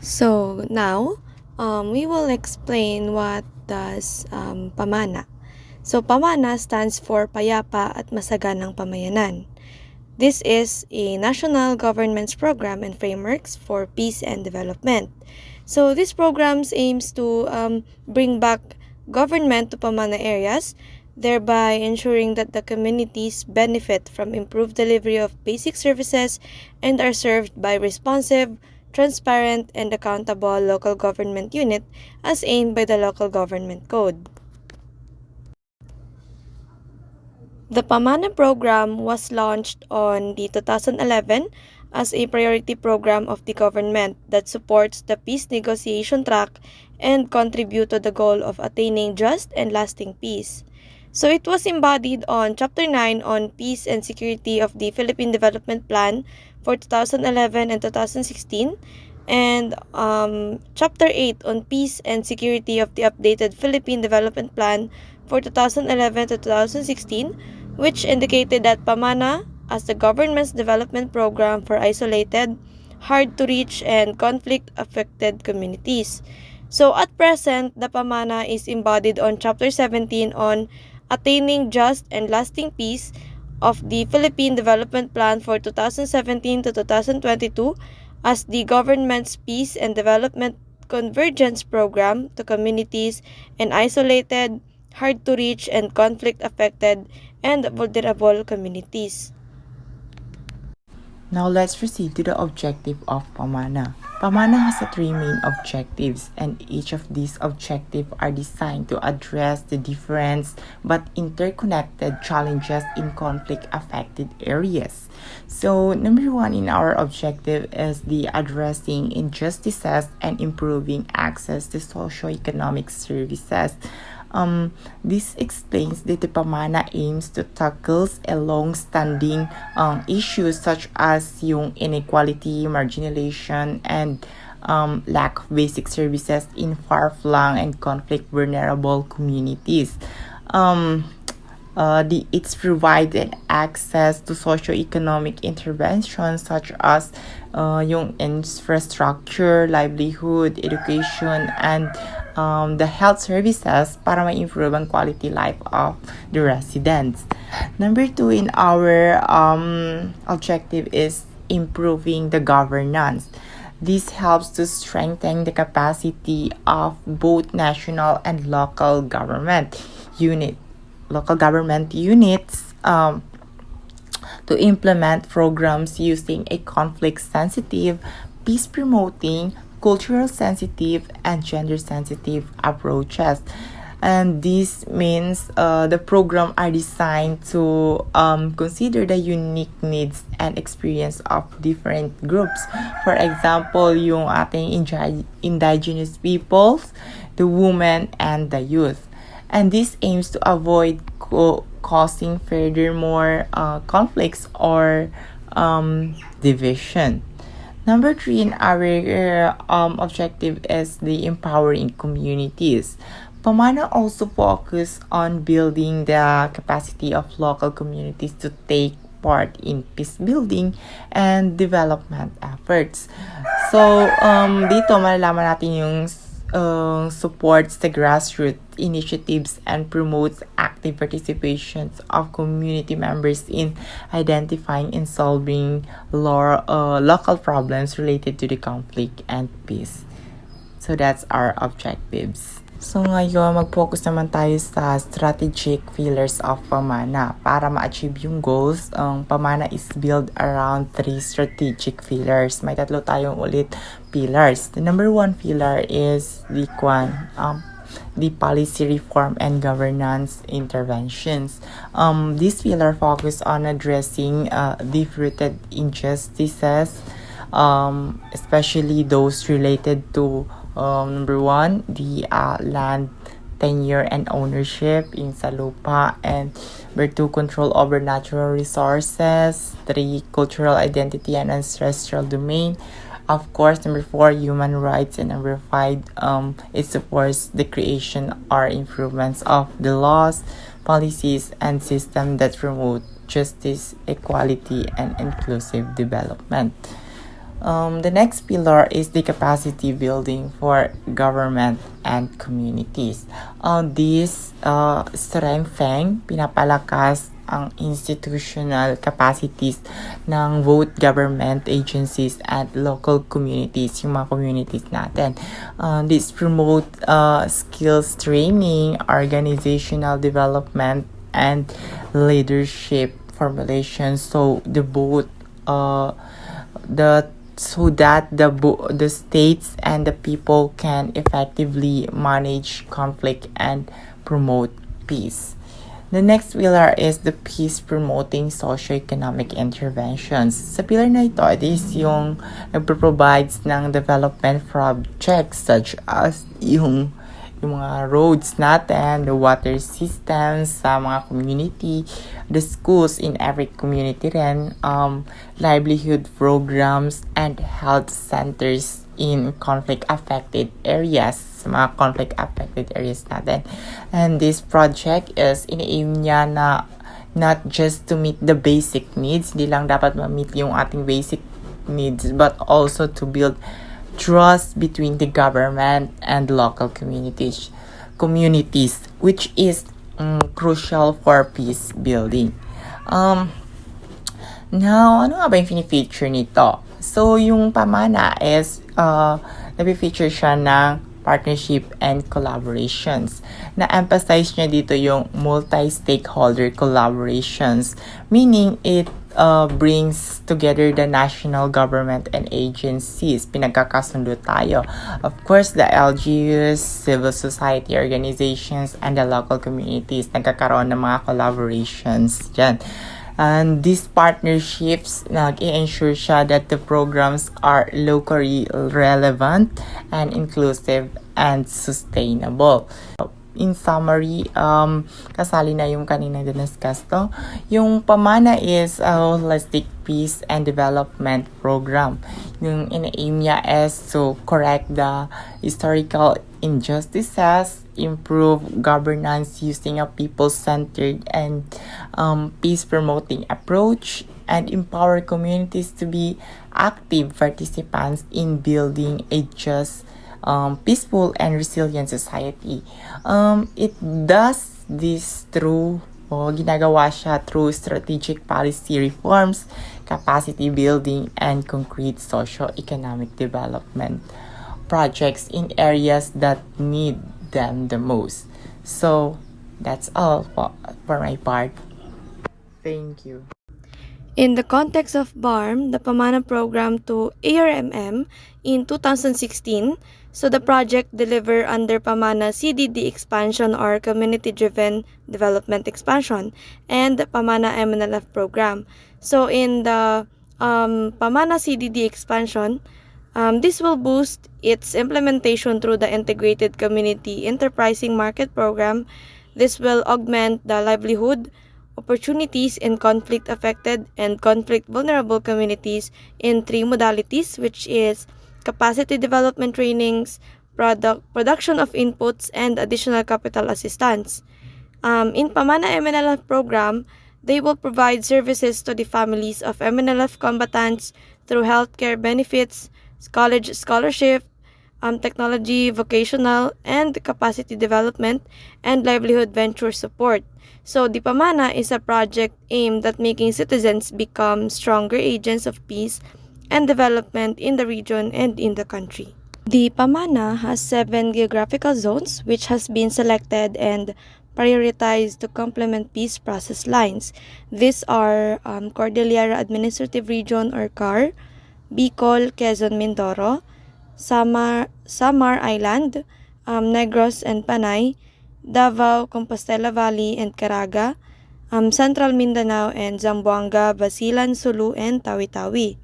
So now, we will explain what does PAMANA. So PAMANA stands for Payapa at Masaganang Pamayanan. This is a national government's program and frameworks for peace and development. So these programs aims to bring back government to Pamana areas, thereby ensuring that the communities benefit from improved delivery of basic services and are served by responsive, transparent, and accountable local government unit as aimed by the Local Government Code. The PAMANA program was launched on the 2011 as a priority program of the government that supports the peace negotiation track and contribute to the goal of attaining just and lasting peace. So it was embodied on Chapter 9 on Peace and Security of the Philippine Development Plan for 2011 and 2016 and Chapter 8 on Peace and Security of the updated Philippine Development Plan for 2011 to 2016, which indicated that PAMANA, as the government's development program for isolated, hard-to-reach, and conflict-affected communities. So at present, the PAMANA is embodied on Chapter 17 on Attaining Just and Lasting Peace of the Philippine Development Plan for 2017 to 2022 as the government's Peace and Development Convergence Program to communities and isolated, hard-to-reach, and conflict-affected and vulnerable communities. Now let's proceed to the objective of PAMANA. PAMANA has three main objectives, and each of these objectives are designed to address the different but interconnected challenges in conflict-affected areas. So, number one in our objective is the addressing injustices and improving access to socio-economic services. This explains that the PAMANA aims to tackle a long-standing issues such as yung inequality, marginalization, and lack of basic services in far-flung and conflict-vulnerable communities. It's provided access to socio-economic interventions such as yung infrastructure, livelihood, education, and the health services para ma-improve ang quality life of the residents. Number two in our objective is improving the governance. This helps to strengthen the capacity of both national and local government units to implement programs using a conflict-sensitive, peace-promoting, cultural-sensitive, and gender-sensitive approaches. And this means the program are designed to consider the unique needs and experience of different groups. For example, yung ating indigenous peoples, the women, and the youth. And this aims to avoid causing furthermore conflicts or division. Number three in our objective is the empowering communities. PAMANA also focus on building the capacity of local communities to take part in peace building and development efforts. So, dito malalaman natin yung supports the grassroots initiatives and promotes active participation of community members in identifying and solving local problems related to the conflict and peace. So that's our objectives. So ngayon, mag-focus naman tayo sa strategic pillars of PAMANA. Para ma-achieve yung goals, PAMANA is built around three strategic pillars. May tatlo tayong ulit pillars. The number one pillar is the policy reform and governance interventions. This pillar focus on addressing deep-rooted injustices, especially those related to number one, the land tenure and ownership in sa lupa, and number two, control over natural resources, three, cultural identity and ancestral domain. Of course, number four, human rights, and number five, it supports the creation or improvements of the laws, policies, and systems that promote justice, equality, and inclusive development. The next pillar is the capacity building for government and communities. This strengthening, pinapalakas ang institutional capacities ng both government agencies and local communities, yung mga communities natin. This promote skills training, organizational development, and leadership formulation. So the so that the states and the people can effectively manage conflict and promote peace. The next pillar is the peace promoting socio-economic interventions. Sa pillar na ito, it is yung nagpo-provides ng development projects such as yung mga roads natin, the water systems sa mga community, the schools in every community rin, livelihood programs, and health centers in conflict-affected areas, sa mga conflict-affected areas natin. And this project is in-aim niya na not just to meet the basic needs, hindi lang dapat ma-meet yung ating basic needs, but also to build trust between the government and local communities, which is crucial for peace building. Now, ano nga ba yung feature nito? So, yung PAMANA is, nabi-feature siya ng partnership and collaborations. Na-emphasize niya dito yung multi-stakeholder collaborations, meaning it brings together the national government and agencies. Pinagkakasundo tayo. Of course, the LGUs, civil society organizations, and the local communities. Nagkakaroon ng mga collaborations dyan. And these partnerships, nag-i-ensure siya that the programs are locally relevant and inclusive and sustainable. In summary, kasali na yung kanina discuss to. Yung PAMANA is a holistic peace and development program. Yung in-aim niya is to correct the historical injustices, improve governance using a people-centered and peace-promoting approach, and empower communities to be active participants in building a just, peaceful and resilient society. It does this ginagawa siya through strategic policy reforms, capacity building, and concrete socio-economic development projects in areas that need them the most. So, that's all for my part. Thank you. In the context of BARM, the PAMANA program to ARMM in 2016, so the project delivered under PAMANA CDD expansion or community-driven development expansion and the PAMANA MNLF program. So in the PAMANA CDD expansion, this will boost its implementation through the Integrated Community Enterprising Market Program. This will augment the livelihood opportunities in conflict-affected and conflict-vulnerable communities in three modalities, which is capacity development trainings, production of inputs, and additional capital assistance. In PAMANA MNLF program, they will provide services to the families of MNLF combatants through healthcare benefits, college scholarship, technology, vocational, and capacity development, and livelihood venture support. So, the PAMANA is a project aimed at making citizens become stronger agents of peace and development in the region and in the country. The PAMANA has 7 geographical zones which has been selected and prioritized to complement peace process lines. These are Cordillera Administrative Region or CAR, Bicol, Quezon, Mindoro, Samar Island, Negros and Panay, Davao, Compostela Valley and Caraga, Central Mindanao and Zamboanga, Basilan, Sulu, and Tawi-Tawi.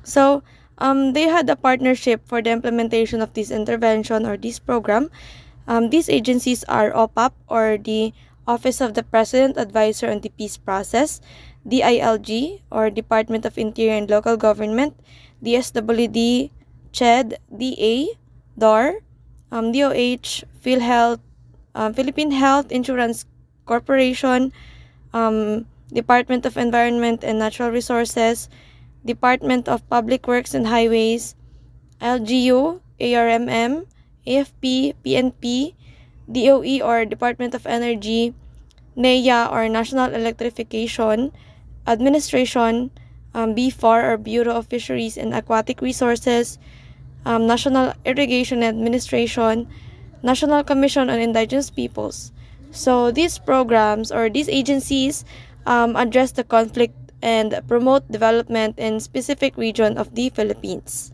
So, they had a partnership for the implementation of this intervention or this program. These agencies are OPAP or the Office of the President Advisor on the Peace Process, DILG or Department of Interior and Local Government, DSWD, CHED, DA, DOR, DOH, PhilHealth, Philippine Health Insurance Corporation, Department of Environment and Natural Resources, Department of Public Works and Highways, LGU, ARMM, AFP, PNP, DOE or Department of Energy, NEA or National Electrification Administration, B4 or Bureau of Fisheries and Aquatic Resources, National Irrigation Administration, National Commission on Indigenous Peoples. So these programs or these agencies address the conflict and promote development in specific region of the Philippines.